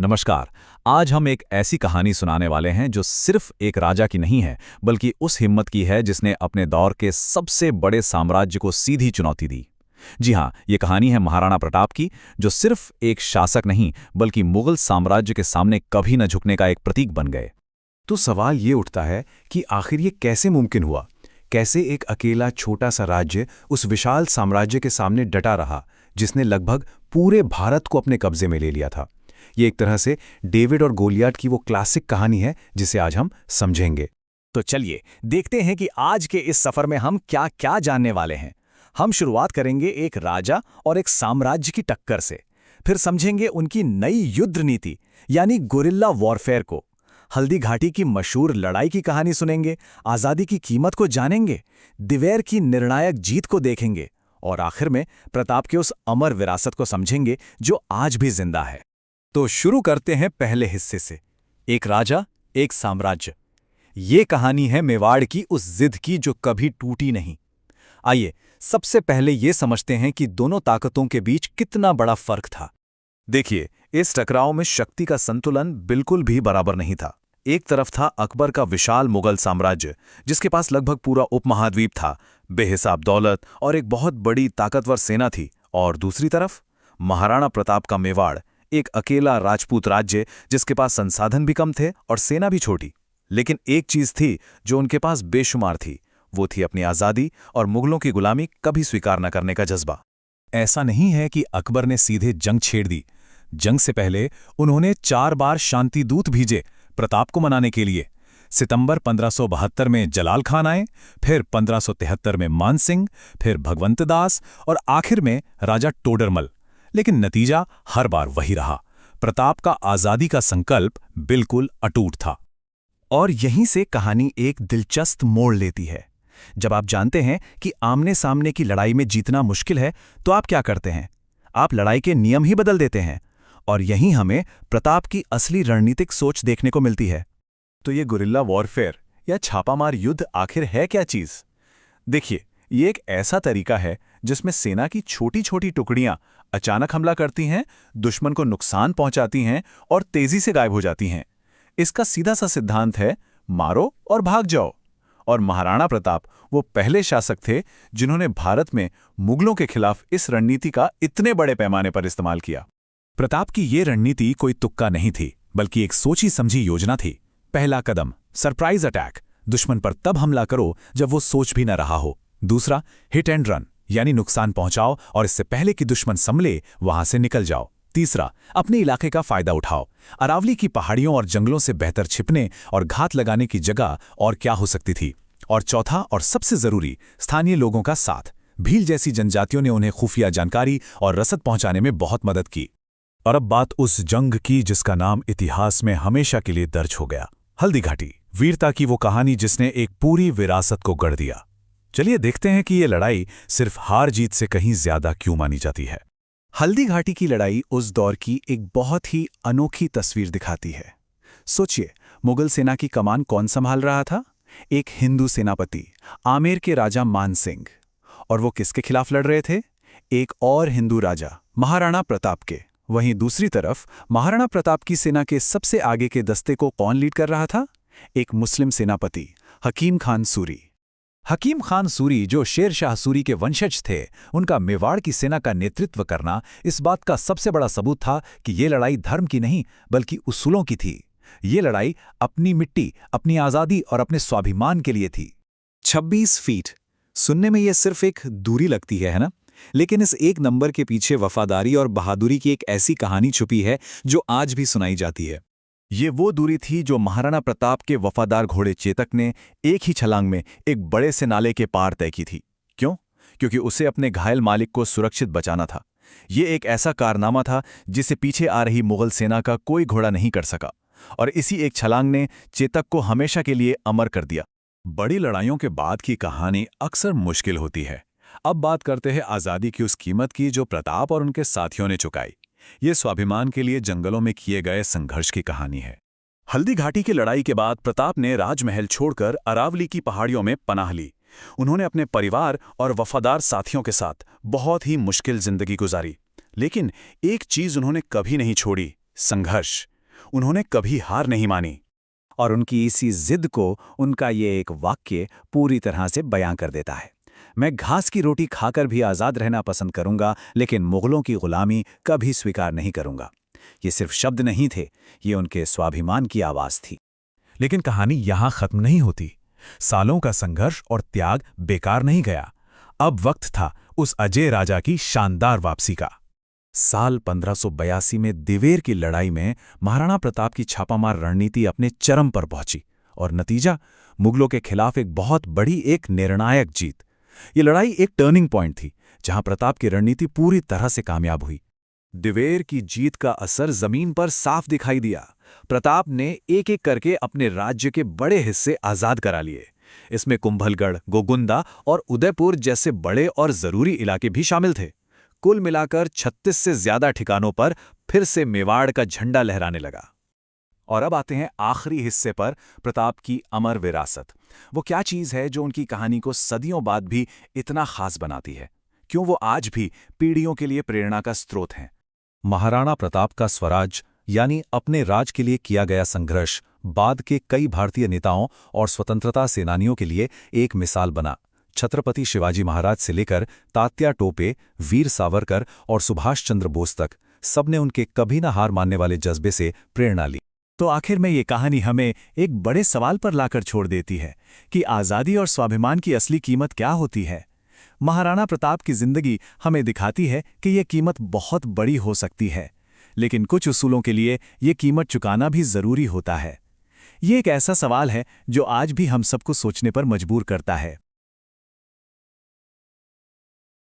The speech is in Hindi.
नमस्कार। आज हम एक ऐसी कहानी सुनाने वाले हैं जो सिर्फ एक राजा की नहीं है, बल्कि उस हिम्मत की है जिसने अपने दौर के सबसे बड़े साम्राज्य को सीधी चुनौती दी। जी हाँ, ये कहानी है महाराणा प्रताप की, जो सिर्फ एक शासक नहीं बल्कि मुगल साम्राज्य के सामने कभी न झुकने का एक प्रतीक बन गए। तो सवाल ये उठता है कि आखिर ये कैसे मुमकिन हुआ? कैसे एक अकेला छोटा सा राज्य उस विशाल साम्राज्य के सामने डटा रहा, जिसने लगभग पूरे भारत को अपने कब्जे में ले लिया था? ये एक तरह से डेविड और गोलियत की वो क्लासिक कहानी है जिसे आज हम समझेंगे। तो चलिए देखते हैं कि आज के इस सफर में हम क्या क्या जानने वाले हैं। हम शुरुआत करेंगे एक राजा और एक साम्राज्य की टक्कर से, फिर समझेंगे उनकी नई युद्ध नीति यानी गुरिल्ला वॉरफेयर को, हल्दी घाटी की मशहूर लड़ाई की कहानी सुनेंगे, आज़ादी की कीमत को जानेंगे, दिवेर की निर्णायक जीत को देखेंगे और आखिर में प्रताप के उस अमर विरासत को समझेंगे जो आज भी जिंदा है। तो शुरू करते हैं पहले हिस्से से, एक राजा एक साम्राज्य। ये कहानी है मेवाड़ की उस जिद की जो कभी टूटी नहीं। आइए सबसे पहले ये समझते हैं कि दोनों ताकतों के बीच कितना बड़ा फर्क था। देखिए, इस टकराव में शक्ति का संतुलन बिल्कुल भी बराबर नहीं था। एक तरफ था अकबर का विशाल मुगल साम्राज्य, जिसके पास लगभग पूरा उपमहाद्वीप था, बेहिसाब दौलत और एक बहुत बड़ी ताकतवर सेना थी, और दूसरी तरफ महाराणा प्रताप का मेवाड़, एक अकेला राजपूत राज्य जिसके पास संसाधन भी कम थे और सेना भी छोटी। लेकिन एक चीज थी जो उनके पास बेशुमार थी, वो थी अपनी आज़ादी और मुगलों की गुलामी कभी स्वीकार न करने का जज्बा। ऐसा नहीं है कि अकबर ने सीधे जंग छेड़ दी। जंग से पहले उन्होंने 4 बार शांति दूत भेजे प्रताप को मनाने के लिए। सितंबर 1572 में जलाल खान आए, फिर 1573 में मानसिंह, फिर भगवंत दास और आखिर में राजा टोडरमल। लेकिन नतीजा हर बार वही रहा, प्रताप का आज़ादी का संकल्प बिल्कुल अटूट था। और यहीं से कहानी एक दिलचस्प मोड़ लेती है। जब आप जानते हैं कि आमने सामने की लड़ाई में जीतना मुश्किल है, तो आप क्या करते हैं? आप लड़ाई के नियम ही बदल देते हैं। और यहीं हमें प्रताप की असली रणनीतिक सोच देखने को मिलती है। तो ये गुरिल्ला वॉरफेयर या छापामार युद्ध आखिर है क्या चीज़? देखिए, ये एक ऐसा तरीका है जिसमें सेना की छोटी छोटी टुकड़ियां अचानक हमला करती हैं, दुश्मन को नुकसान पहुंचाती हैं और तेजी से गायब हो जाती हैं। इसका सीधा सा सिद्धांत है, मारो और भाग जाओ। और महाराणा प्रताप वो पहले शासक थे जिन्होंने भारत में मुगलों के खिलाफ इस रणनीति का इतने बड़े पैमाने पर इस्तेमाल किया। प्रताप की ये रणनीति कोई तुक्का नहीं थी, बल्कि एक सोची समझी योजना थी। पहला कदम, सरप्राइज अटैक, दुश्मन पर तब हमला करो जब वो सोच भी न रहा हो। दूसरा, हिट एंड रन, यानी नुकसान पहुंचाओ और इससे पहले कि दुश्मन संभले वहां से निकल जाओ। तीसरा, अपने इलाके का फायदा उठाओ। अरावली की पहाड़ियों और जंगलों से बेहतर छिपने और घात लगाने की जगह और क्या हो सकती थी। और चौथा और सबसे जरूरी, स्थानीय लोगों का साथ। भील जैसी जनजातियों ने उन्हें खुफिया जानकारी और रसद पहुंचाने में बहुत मदद की। और अब बात उस जंग की जिसका नाम इतिहास में हमेशा के लिए दर्ज हो गया, हल्दी घाटी। वीरता की वो कहानी जिसने एक पूरी विरासत को गढ़ दिया। चलिए देखते हैं कि ये लड़ाई सिर्फ हार जीत से कहीं ज्यादा क्यों मानी जाती है। हल्दी घाटी की लड़ाई उस दौर की एक बहुत ही अनोखी तस्वीर दिखाती है। सोचिए, मुगल सेना की कमान कौन संभाल रहा था? एक हिंदू सेनापति, आमेर के राजा मानसिंह। और वो किसके खिलाफ लड़ रहे थे? एक और हिंदू राजा, महाराणा प्रताप के। वहीं दूसरी तरफ महाराणा प्रताप की सेना के सबसे आगे के दस्ते को कौन लीड कर रहा था? एक मुस्लिम सेनापति, हकीम खान सूरी। हकीम खान सूरी, जो शेर शाह सूरी के वंशज थे, उनका मेवाड़ की सेना का नेतृत्व करना इस बात का सबसे बड़ा सबूत था कि ये लड़ाई धर्म की नहीं बल्कि उसूलों की थी। ये लड़ाई अपनी मिट्टी, अपनी आज़ादी और अपने स्वाभिमान के लिए थी। 26 फीट, सुनने में ये सिर्फ एक दूरी लगती है ना? लेकिन इस एक नंबर के पीछे वफादारी और बहादुरी की एक ऐसी कहानी छुपी है जो आज भी सुनाई जाती है। ये वो दूरी थी जो महाराणा प्रताप के वफादार घोड़े चेतक ने एक ही छलांग में एक बड़े से नाले के पार तय की थी। क्यों? क्योंकि उसे अपने घायल मालिक को सुरक्षित बचाना था। ये एक ऐसा कारनामा था जिसे पीछे आ रही मुगल सेना का कोई घोड़ा नहीं कर सका, और इसी एक छलांग ने चेतक को हमेशा के लिए अमर कर दिया। बड़ी लड़ाइयों के बाद की कहानी अक्सर मुश्किल होती है। अब बात करते हैं आज़ादी की उस कीमत की जो प्रताप और उनके साथियों ने चुकाई। ये स्वाभिमान के लिए जंगलों में किए गए संघर्ष की कहानी है। हल्दी घाटी की लड़ाई के बाद प्रताप ने राजमहल छोड़कर अरावली की पहाड़ियों में पनाह ली। उन्होंने अपने परिवार और वफादार साथियों के साथ बहुत ही मुश्किल जिंदगी गुजारी, लेकिन एक चीज उन्होंने कभी नहीं छोड़ी, संघर्ष। उन्होंने कभी हार नहीं मानी। और उनकी इसी जिद को उनका ये एक वाक्य पूरी तरह से बयां कर देता है। मैं घास की रोटी खाकर भी आज़ाद रहना पसंद करूंगा, लेकिन मुगलों की गुलामी कभी स्वीकार नहीं करूंगा। ये सिर्फ शब्द नहीं थे, ये उनके स्वाभिमान की आवाज़ थी। लेकिन कहानी यहां खत्म नहीं होती। सालों का संघर्ष और त्याग बेकार नहीं गया। अब वक्त था उस अजय राजा की शानदार वापसी का। साल 1582 में दिवेर की लड़ाई में महाराणा प्रताप की छापामार रणनीति अपने चरम पर पहुंची और नतीजा मुगलों के खिलाफ एक बहुत बड़ी, एक निर्णायक जीत। ये लड़ाई एक टर्निंग पॉइंट थी जहां प्रताप की रणनीति पूरी तरह से कामयाब हुई। दिवेर की जीत का असर जमीन पर साफ दिखाई दिया। प्रताप ने एक एक करके अपने राज्य के बड़े हिस्से आजाद करा लिए। इसमें कुंभलगढ़, गोगुंदा और उदयपुर जैसे बड़े और जरूरी इलाके भी शामिल थे। कुल मिलाकर 36 से ज्यादा ठिकानों पर फिर से मेवाड़ का झंडा लहराने लगा। और अब आते हैं आखिरी हिस्से पर, प्रताप की अमर विरासत। वो क्या चीज़ है जो उनकी कहानी को सदियों बाद भी इतना खास बनाती है? क्यों वो आज भी पीढ़ियों के लिए प्रेरणा का स्रोत हैं? महाराणा प्रताप का स्वराज यानी अपने राज के लिए किया गया संघर्ष बाद के कई भारतीय नेताओं और स्वतंत्रता सेनानियों के लिए एक मिसाल बना। छत्रपति शिवाजी महाराज से लेकर तात्या टोपे, वीर सावरकर और सुभाष चंद्र बोस तक सबने उनके कभी न हार मानने वाले जज्बे से प्रेरणा ली। तो आखिर में ये कहानी हमें एक बड़े सवाल पर लाकर छोड़ देती है कि आज़ादी और स्वाभिमान की असली कीमत क्या होती है। महाराणा प्रताप की जिंदगी हमें दिखाती है कि यह कीमत बहुत बड़ी हो सकती है, लेकिन कुछ उसूलों के लिए ये कीमत चुकाना भी जरूरी होता है। ये एक ऐसा सवाल है जो आज भी हम सबको सोचने पर मजबूर करता है।